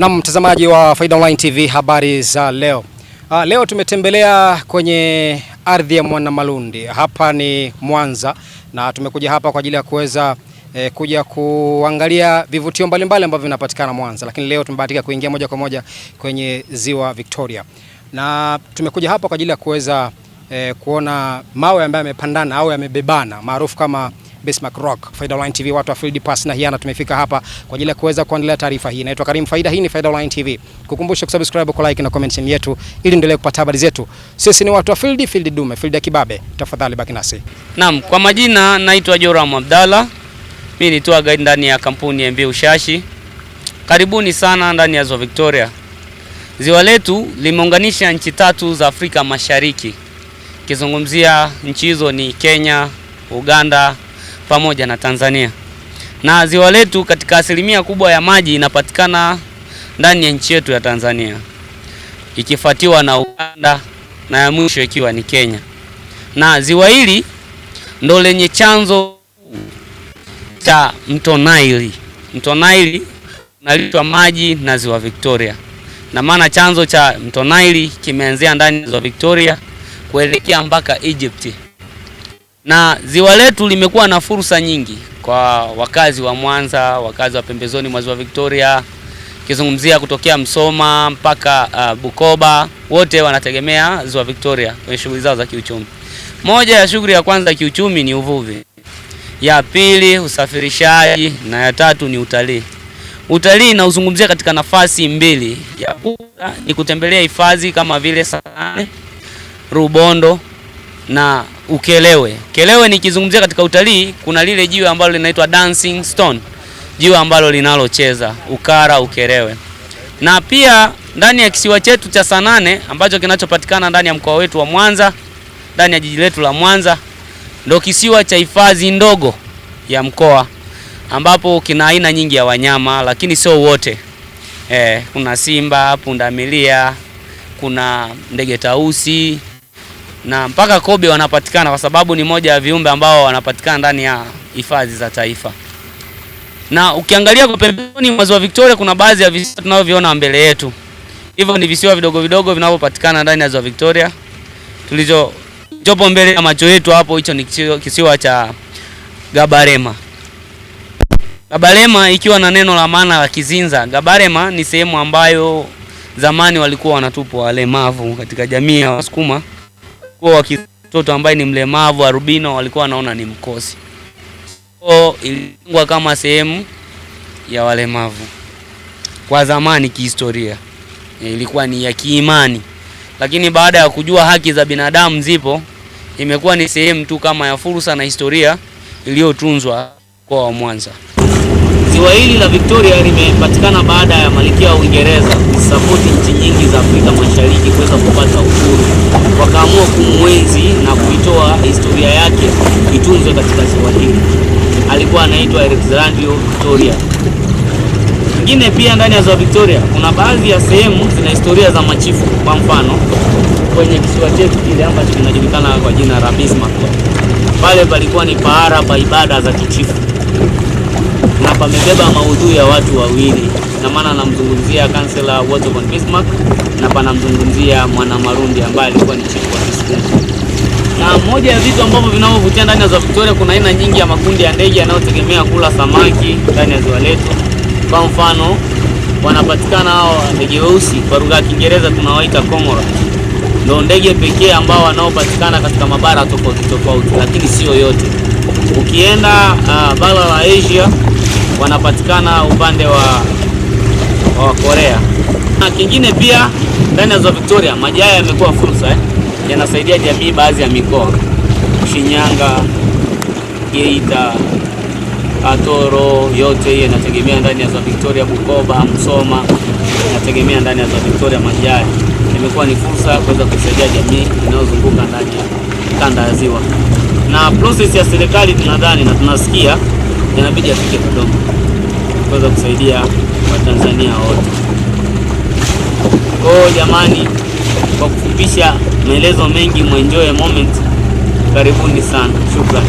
Na mtazamaji wa Faida Online TV, habari za leo. Leo tumetembelea kwenye ardhi ya Mwanamalundi. Hapa ni Mwanza na tumekuja hapa kwa ajili ya kuweza kuja kuangalia vivutio mbalimbali ambavyo vinapatikana Mwanza, lakini leo tumebahatika kuingia moja kwa moja kwenye Ziwa Victoria. Na tumekuja hapa kwa ajili ya kuweza kuona mawe ambayo yamepandana au yamebebana maarufu kama Bismarck Rock. Faida Online TV, watu wa Field Pass na hiana, tumefika hapa kwa ajili ya kuweza kuendelea taarifa hii. Naitwa Karim Faida, hii ni Faida Online TV. Kukumbusha kusubscribe, ku like na comment yetu ili endelee kupata habari zetu. Sisi ni watu wa Field Dume, Field ya Kibabe. Tafadhali baki nasi. Naam, kwa majina naitwa Joram Abdalla. Mimi ni tour guide ndani ya kampuni ya MV Ushashi. Karibuni sana ndani ya Ziwa Victoria. Ziwa letu limeunganisha nchi tatu za Afrika Mashariki. Kizungumzia nchi hizo ni Kenya, Uganda pamoja na Tanzania. Na ziwa letu katika asilimia kubwa ya maji inapatikana ndani ya nchi yetu ya Tanzania, ikifuatiwa na Uganda na ya mwisho ikiwa ni Kenya. Na ziwa hili ndo lenye chanzo cha mto Nile. Mto Nile unalishwa maji na Ziwa Victoria. Na maana chanzo cha mto Nile kimeanzia ndani ya Ziwa Victoria kuelekea mpaka Egypt. Na ziwa letu limekuwa na fursa nyingi kwa wakazi wa Mwanza, wakazi wa pembezoni mwa Ziwa Victoria, kizungumzia kutokea Msoma mpaka Bukoba, wote wanategemea Ziwa Victoria kwenye shughuli zao za kiuchumi. Moja ya shughuli ya kwanza ya kiuchumi ni uvuvi. Ya pili usafirishaji na ya tatu ni utalii. Utalii na uzungumzia katika nafasi mbili. Ya kwanza ni kutembelea hifadhi kama vile Sanane, Rubondo na Ukelewe. Kelewe nikizungumzia katika utalii, kuna lile jiwe ambalo linaitwa Dancing Stone, jiwe ambalo linalocheza, Ukara Ukelewe. Na pia ndani ya kisiwa chetu cha Sanane ambacho kinachopatikana ndani ya mkoa wetu wa Mwanza, ndani ya jiji letu la Mwanza, ndio kisiwa cha hifadhi ndogo ya mkoa ambapo kina aina nyingi ya wanyama, lakini sio wote. Kuna simba, pundamilia, kuna ndege tausi na mpaka kobe wanapatikana, kwa sababu ni moja ya viumbe ambao wanapatikana ndani ya hifadhi za taifa. Na ukiangalia kwa pembeni mwa Ziwa Victoria kuna baadhi ya visiwa tunavyoviona mbele yetu. Hivyo ni visiwa vidogo vidogo vinavyopatikana ndani ya Ziwa Victoria. Jopo mbele ya macho yetu hapo, hicho ni kisiwa cha Gabarema. Gabarema ikiwa na neno la maana la Kizinza. Gabarema ni sehemu ambayo zamani walikuwa wanatupwa walemavu katika jamii ya Wasukuma. Kwa mtoto ambaye ni mlemavu arubino walikuwa wanaona ni mkosi. Kwa ilikuwa kama sehemu ya walemavu. Kwa zamani kihistoria ilikuwa ni ya kiimani. Lakini baada ya kujua haki za binadamu zipo, imekuwa ni sehemu tu kama ya fursa na historia iliyotunzwa kwa Mwanza. Ziwa hili la Victoria limepatikana baada ya Malkia wa Uingereza kusapoti nchi nyingi za Afrika Mashariki kuweza kupata uhuru. Wakaamua kumwenzi na kuitoa historia yake itunzwe katika ziwa hili. Alikuwa anaitwa Alexandria Victoria. Ingine pia ndani ya Ziwa Victoria kuna baadhi ya sehemu zina historia za machifu. Kwa mfano kwenye kisiwa chetu kile ambacho kinajulikana kwa jina la Bismarck, pale palikuwa ni pahala pa ibada za kichifu na pamebeba maudhui ya watu wawili, na maana anamzungumzia kansela Otto von Bismarck na panamzungumzia Mwanamalundi ambaye alikuwa ni chifu wa Kisukuma. Na moja ya vitu ambavyo vinavyovutia ndani ya Ziwa Victoria, kuna aina nyingi ya makundi ya ndege yanayotegemea kula samaki ndani ya ziwa letu. Kwa mfano wanapatikana hao ndege weusi, kwa lugha ya Kiingereza tunawaita Cormorant. Ndio ndege pekee ambao wanaopatikana katika mabara tofauti tofauti, lakini sio yote. Ukienda bara la Asia wanapatikana upande wa Korea. Na kingine pia ndani ya Ziwa Victoria maji haya yamekuwa fursa yanasaidia jamii baadhi ya mikoa. Shinyanga, Geita, Katoro, yote hiyo inategemea ndani ya Ziwa Victoria. Bukoba, Msoma inategemea ndani ya Ziwa Victoria. Maji haya imekuwa ni fursa kuweza kusaidia jamii inayozunguka ndani ya kanda ya ziwa. Na process ya serikali tunadhani na tunasikia inabidi afike Dodoma kuweza kusaidia Watanzania wote. Kwa jamani, kwa kufupisha maelezo mengi, muenjoy moment. Karibuni sana. Shukrani.